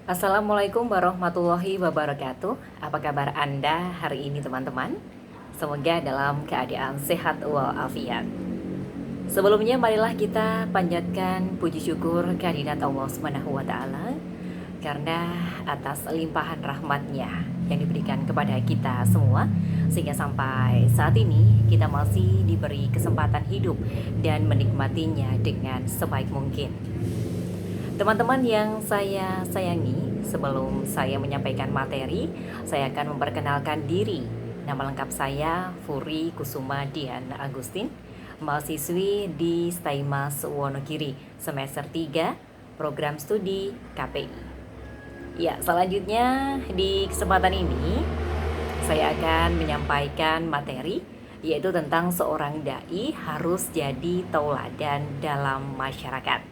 Assalamualaikum warahmatullahi wabarakatuh. Apa kabar Anda hari ini teman-teman? Semoga dalam keadaan sehat walafiat. Sebelumnya marilah kita panjatkan puji syukur kehadirat Allah Subhanahu wa taala karena atas limpahan rahmatnya yang diberikan kepada kita semua sehingga sampai saat ini kita masih diberi kesempatan hidup dan menikmatinya dengan sebaik mungkin. Teman-teman yang saya sayangi, sebelum saya menyampaikan materi, saya akan memperkenalkan diri. Nama lengkap saya Furi Kusuma Dian Agustin, mahasiswi di Staimas Wonogiri, semester 3, program studi KPI. Ya, selanjutnya di kesempatan ini saya akan menyampaikan materi yaitu tentang seorang dai harus jadi tauladan dalam masyarakat.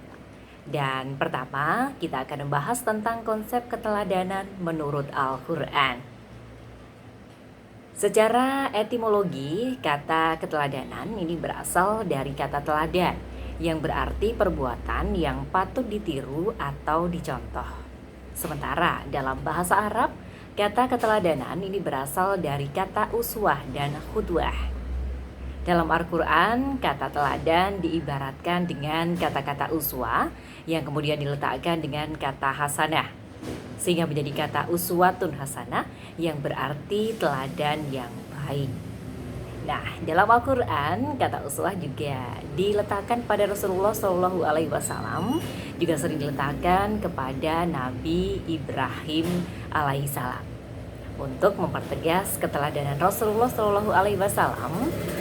Dan pertama, kita akan membahas tentang konsep keteladanan menurut Al-Quran. Secara etimologi, kata keteladanan ini berasal dari kata teladan, yang berarti perbuatan yang patut ditiru atau dicontoh. Sementara dalam bahasa Arab, kata keteladanan ini berasal dari kata uswah dan khudwah. Dalam Al-Quran, kata teladan diibaratkan dengan kata-kata uswa yang kemudian diletakkan dengan kata hasanah, sehingga menjadi kata uswatun hasanah yang berarti teladan yang baik. Nah, dalam Al-Quran, kata uswah juga diletakkan pada Rasulullah SAW, juga sering diletakkan kepada Nabi Ibrahim alaihissalam. Untuk mempertegas keteladanan Rasulullah SAW,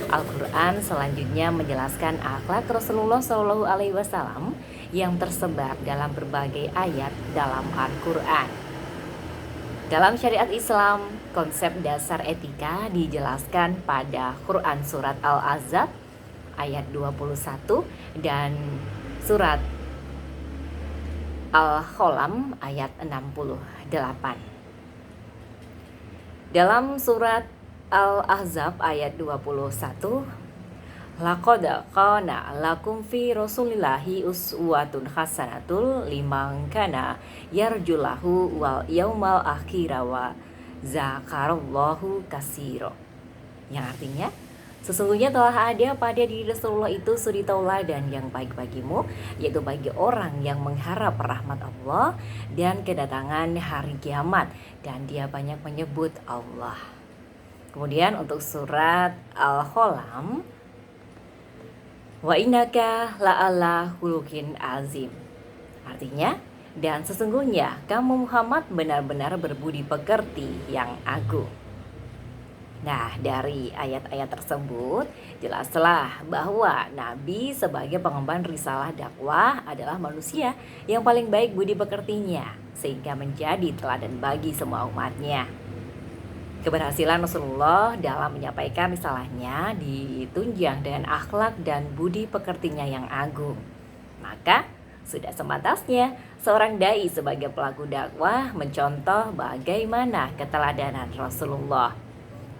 Al-Quran selanjutnya menjelaskan akhlak Rasulullah SAW yang tersebar dalam berbagai ayat dalam Al-Quran. Dalam syariat Islam, konsep dasar etika dijelaskan pada Quran surat Al-Ahzab ayat 21 dan surat Al-Qalam ayat 68. Dalam surat Al-Ahzab ayat 21, laqad kana lakum fi rasulillahi uswatun hasanatul liman kana yarjulahu wal yaumal akhir wa zakarallahu katsira. Yang artinya, sesungguhnya telah ada pada diri Rasulullah itu suri tauladan yang baik bagimu, yaitu bagi orang yang mengharap rahmat Allah dan kedatangan hari kiamat, dan dia banyak menyebut Allah. Kemudian untuk surat Al-Qalam, wa innaka la'ala khuluqin azim. Artinya, dan sesungguhnya kamu Muhammad benar-benar berbudi pekerti yang agung. Nah, dari ayat-ayat tersebut jelaslah bahwa Nabi sebagai pengemban risalah dakwah adalah manusia yang paling baik budi pekertinya, sehingga menjadi teladan bagi semua umatnya. Keberhasilan Rasulullah dalam menyampaikan risalahnya ditunjang dengan akhlak dan budi pekertinya yang agung. Maka sudah sepantasnya seorang dai sebagai pelaku dakwah mencontoh bagaimana keteladanan Rasulullah,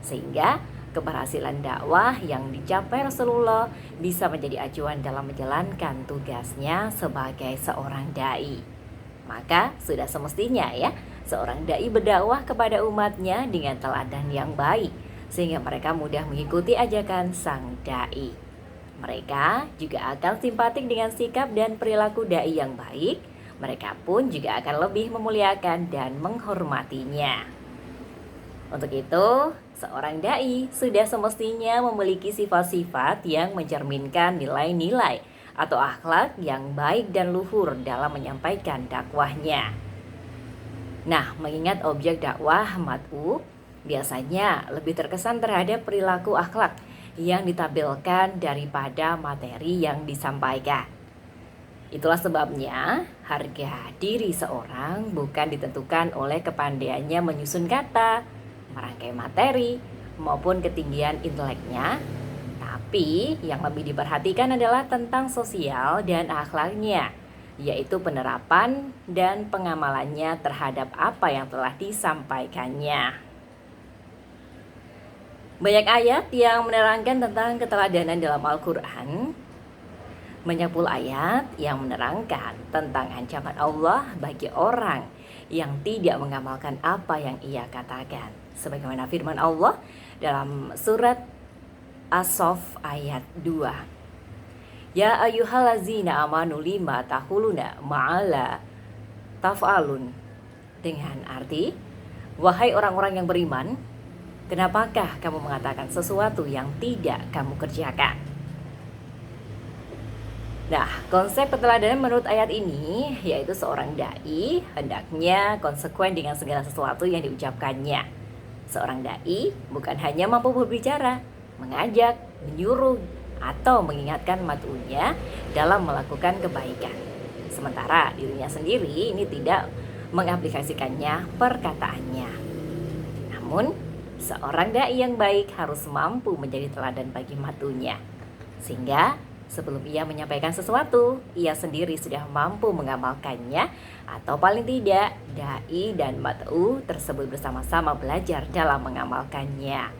sehingga keberhasilan dakwah yang dicapai Rasulullah bisa menjadi acuan dalam menjalankan tugasnya sebagai seorang dai. Maka sudah semestinya ya, seorang dai berdakwah kepada umatnya dengan teladan yang baik, sehingga mereka mudah mengikuti ajakan sang dai. Mereka juga akan simpatik dengan sikap dan perilaku dai yang baik. Mereka pun juga akan lebih memuliakan dan menghormatinya. Untuk itu, seorang dai sudah semestinya memiliki sifat-sifat yang mencerminkan nilai-nilai atau akhlak yang baik dan luhur dalam menyampaikan dakwahnya. Nah, mengingat objek dakwah mad'u biasanya lebih terkesan terhadap perilaku akhlak yang ditampilkan daripada materi yang disampaikan. Itulah sebabnya harga diri seorang bukan ditentukan oleh kepandaiannya menyusun kata, merangkai materi, maupun ketinggian inteleknya, tapi yang lebih diperhatikan adalah tentang sosial dan akhlaknya, yaitu penerapan dan pengamalannya terhadap apa yang telah disampaikannya. Banyak ayat yang menerangkan tentang keteladanan dalam Al-Quran. Banyak pula ayat yang menerangkan tentang ancaman Allah bagi orang yang tidak mengamalkan apa yang ia katakan. Sebagaimana firman Allah dalam surat As-Saff ayat 2. Ya ayyuhallazina amanu lima tahuluna ma'ala taf'alun. Dengan arti, wahai orang-orang yang beriman, kenapakah kamu mengatakan sesuatu yang tidak kamu kerjakan? Nah, konsep keteladanan menurut ayat ini yaitu seorang dai hendaknya konsekuen dengan segala sesuatu yang diucapkannya. Seorang dai bukan hanya mampu berbicara, mengajak, menyuruh, atau mengingatkan mat'unya dalam melakukan kebaikan. Sementara dirinya sendiri ini tidak mengaplikasikannya perkataannya. Namun, seorang dai yang baik harus mampu menjadi teladan bagi mat'unya. Sehingga sebelum ia menyampaikan sesuatu, ia sendiri sudah mampu mengamalkannya, atau paling tidak, dai dan mat'u tersebut bersama-sama belajar dalam mengamalkannya.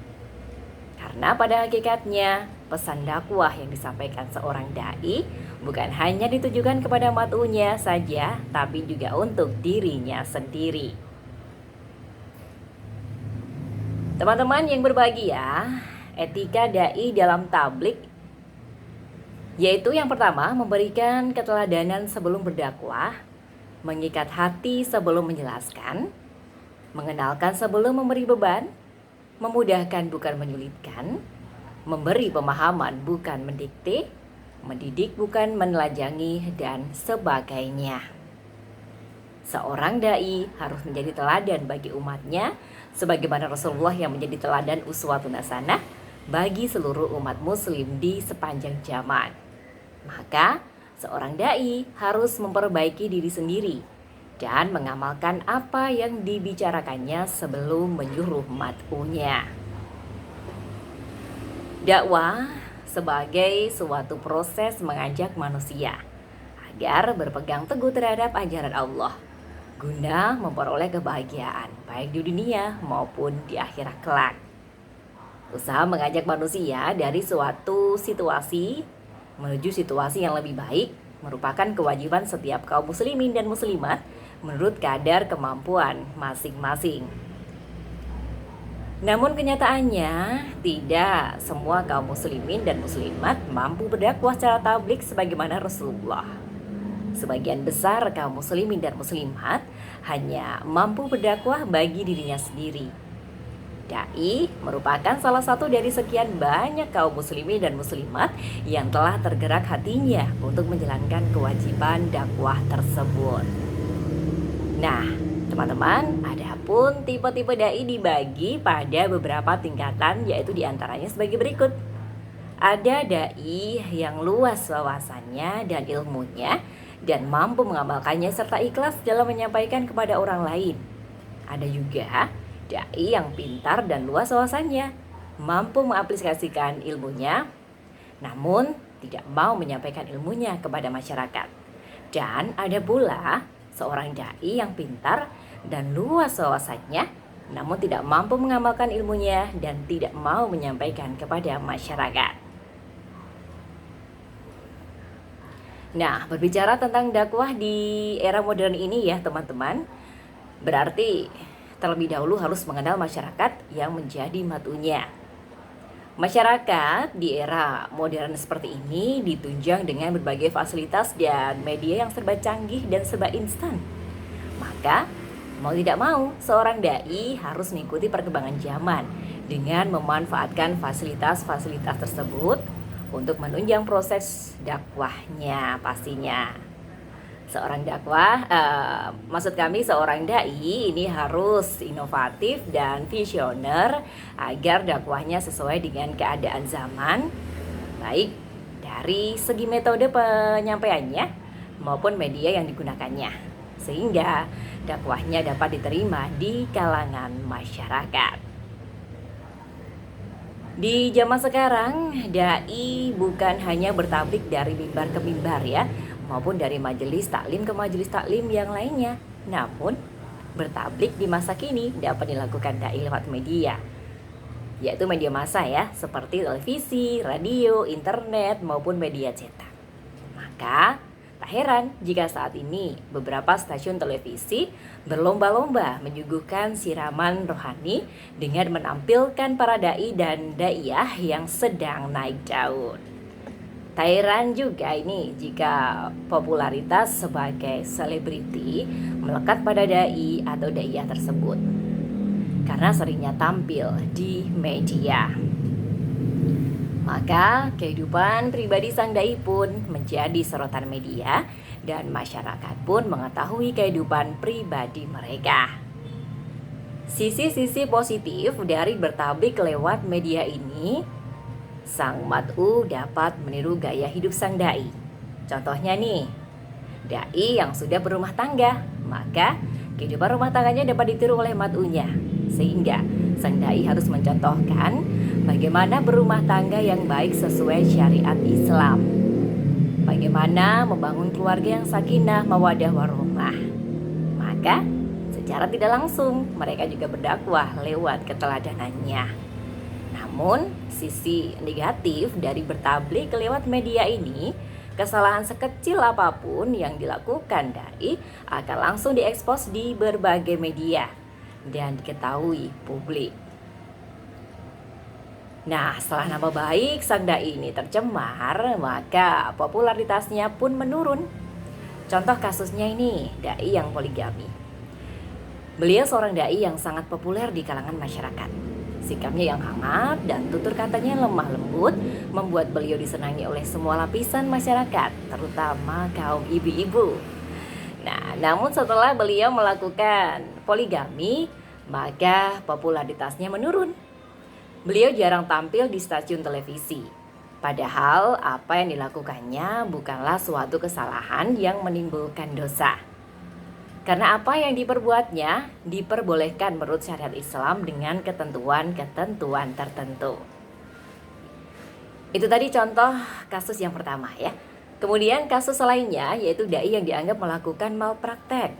Karena pada hakikatnya, pesan dakwah yang disampaikan seorang dai bukan hanya ditujukan kepada mat'unya saja, tapi juga untuk dirinya sendiri. Teman-teman yang berbahagia, etika dai dalam tabligh yaitu yang pertama, memberikan keteladanan sebelum berdakwah, mengikat hati sebelum menjelaskan, mengenalkan sebelum memberi beban, memudahkan bukan menyulitkan, memberi pemahaman bukan mendikte, mendidik bukan menelajangi, dan sebagainya. Seorang dai harus menjadi teladan bagi umatnya, sebagaimana Rasulullah yang menjadi teladan uswatun hasanah bagi seluruh umat muslim di sepanjang zaman. Maka, seorang dai harus memperbaiki diri sendiri dan mengamalkan apa yang dibicarakannya sebelum menyuruh mat'unya. Dakwah sebagai suatu proses mengajak manusia agar berpegang teguh terhadap ajaran Allah guna memperoleh kebahagiaan baik di dunia maupun di akhirat kelak. Usaha mengajak manusia dari suatu situasi menuju situasi yang lebih baik merupakan kewajiban setiap kaum muslimin dan muslimat menurut kadar kemampuan masing-masing. Namun kenyataannya tidak semua kaum muslimin dan muslimat mampu berdakwah secara tabligh sebagaimana Rasulullah. Sebagian besar kaum muslimin dan muslimat hanya mampu berdakwah bagi dirinya sendiri. Dai merupakan salah satu dari sekian banyak kaum muslimin dan muslimat yang telah tergerak hatinya untuk menjalankan kewajiban dakwah tersebut. Nah, teman-teman, adapun tipe-tipe dai dibagi pada beberapa tingkatan, yaitu diantaranya sebagai berikut. Ada dai yang luas wawasannya dan ilmunya dan mampu mengamalkannya serta ikhlas dalam menyampaikan kepada orang lain. Ada juga dai yang pintar dan luas wawasannya, mampu mengaplikasikan ilmunya, namun tidak mau menyampaikan ilmunya kepada masyarakat. Dan ada pula seorang dai yang pintar dan luas wawasannya, namun tidak mampu mengamalkan ilmunya dan tidak mau menyampaikan kepada masyarakat. Nah, berbicara tentang dakwah di era modern ini ya teman-teman, berarti terlebih dahulu harus mengenal masyarakat yang menjadi mat'unya. Masyarakat di era modern seperti ini ditunjang dengan berbagai fasilitas dan media yang serba canggih dan serba instan. Maka, mau tidak mau, seorang dai harus mengikuti perkembangan zaman dengan memanfaatkan fasilitas-fasilitas tersebut untuk menunjang proses dakwahnya pastinya. Seorang seorang dai ini harus inovatif dan visioner agar dakwahnya sesuai dengan keadaan zaman, baik dari segi metode penyampaiannya maupun media yang digunakannya, sehingga dakwahnya dapat diterima di kalangan masyarakat. Di zaman sekarang, dai bukan hanya bertablik dari mimbar ke mimbar ya, maupun dari majelis taklim ke majelis taklim yang lainnya. Namun, bertablik di masa kini dapat dilakukan dai lewat media, yaitu media massa ya, seperti televisi, radio, internet, maupun media cetak. Maka, tak heran jika saat ini beberapa stasiun televisi berlomba-lomba menyuguhkan siraman rohani dengan menampilkan para dai dan daiyah yang sedang naik daun. Tak heran juga ini jika popularitas sebagai selebriti melekat pada dai atau daiyah tersebut karena seringnya tampil di media. Maka kehidupan pribadi sang dai pun menjadi sorotan media dan masyarakat pun mengetahui kehidupan pribadi mereka. Sisi-sisi positif dari bertablik lewat media ini, sang mat'u dapat meniru gaya hidup sang dai. Contohnya nih, dai yang sudah berumah tangga, maka kehidupan rumah tangganya dapat ditiru oleh mat'unya. Sehingga sang dai harus mencontohkan bagaimana berumah tangga yang baik sesuai syariat Islam. Bagaimana membangun keluarga yang sakinah, mawaddah, warahmah. Maka secara tidak langsung mereka juga berdakwah lewat keteladanannya. Namun sisi negatif dari bertablik lewat media ini, kesalahan sekecil apapun yang dilakukan dai akan langsung diekspos di berbagai media dan diketahui publik. Nah, setelah nama baik sang dai ini tercemar, maka popularitasnya pun menurun. Contoh kasusnya ini, dai yang poligami. Beliau seorang dai yang sangat populer di kalangan masyarakat. Sikapnya yang hangat dan tutur katanya yang lemah lembut membuat beliau disenangi oleh semua lapisan masyarakat, terutama kaum ibu-ibu. Nah, namun setelah beliau melakukan poligami, maka popularitasnya menurun. Beliau jarang tampil di stasiun televisi. Padahal apa yang dilakukannya bukanlah suatu kesalahan yang menimbulkan dosa. Karena apa yang diperbuatnya diperbolehkan menurut syariat Islam dengan ketentuan-ketentuan tertentu. Itu tadi contoh kasus yang pertama ya. Kemudian kasus lainnya yaitu dai yang dianggap melakukan malpraktek.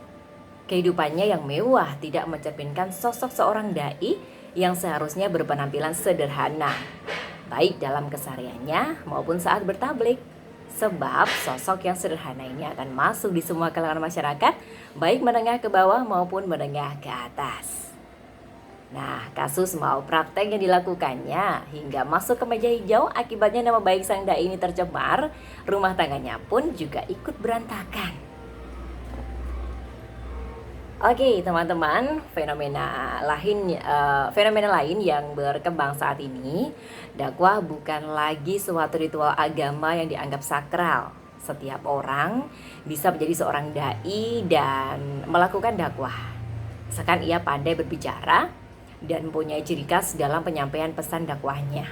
Kehidupannya yang mewah tidak mencerminkan sosok seorang dai yang seharusnya berpenampilan sederhana, baik dalam kesehariannya maupun saat bertablik. Sebab sosok yang sederhana ini akan masuk di semua kalangan masyarakat, baik menengah ke bawah maupun menengah ke atas. Nah, kasus malpraktek yang dilakukannya hingga masuk ke meja hijau, akibatnya nama baik sang dai ini tercemar, rumah tangganya pun juga ikut berantakan. Oke teman-teman, fenomena lain yang berkembang saat ini, dakwah bukan lagi suatu ritual agama yang dianggap sakral. Setiap orang bisa menjadi seorang dai dan melakukan dakwah, asalkan ia pandai berbicara dan mempunyai ciri khas dalam penyampaian pesan dakwahnya.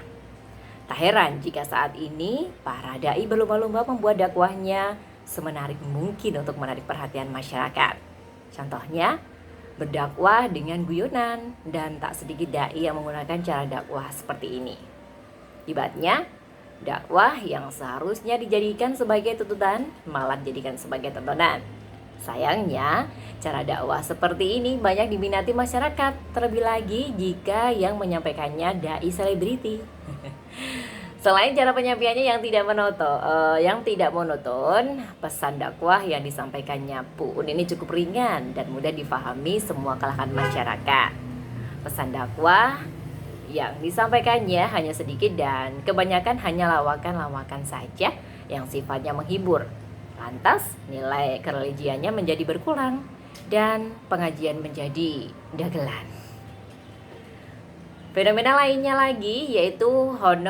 Tak heran jika saat ini para dai berlomba-lomba membuat dakwahnya semenarik mungkin untuk menarik perhatian masyarakat. Contohnya, berdakwah dengan guyonan, dan tak sedikit dai yang menggunakan cara dakwah seperti ini. Ibaratnya, dakwah yang seharusnya dijadikan sebagai tuntutan malah dijadikan sebagai tontonan. Sayangnya, cara dakwah seperti ini banyak diminati masyarakat, terlebih lagi jika yang menyampaikannya dai selebriti. Selain cara penyampaiannya yang tidak monoton, pesan dakwah yang disampaikannya pun ini cukup ringan dan mudah difahami semua kalangan masyarakat. Pesan dakwah yang disampaikannya hanya sedikit dan kebanyakan hanya lawakan-lawakan saja yang sifatnya menghibur. Lantas nilai kereligiannya menjadi berkurang dan pengajian menjadi dagelan. Fenomena lainnya lagi yaitu honor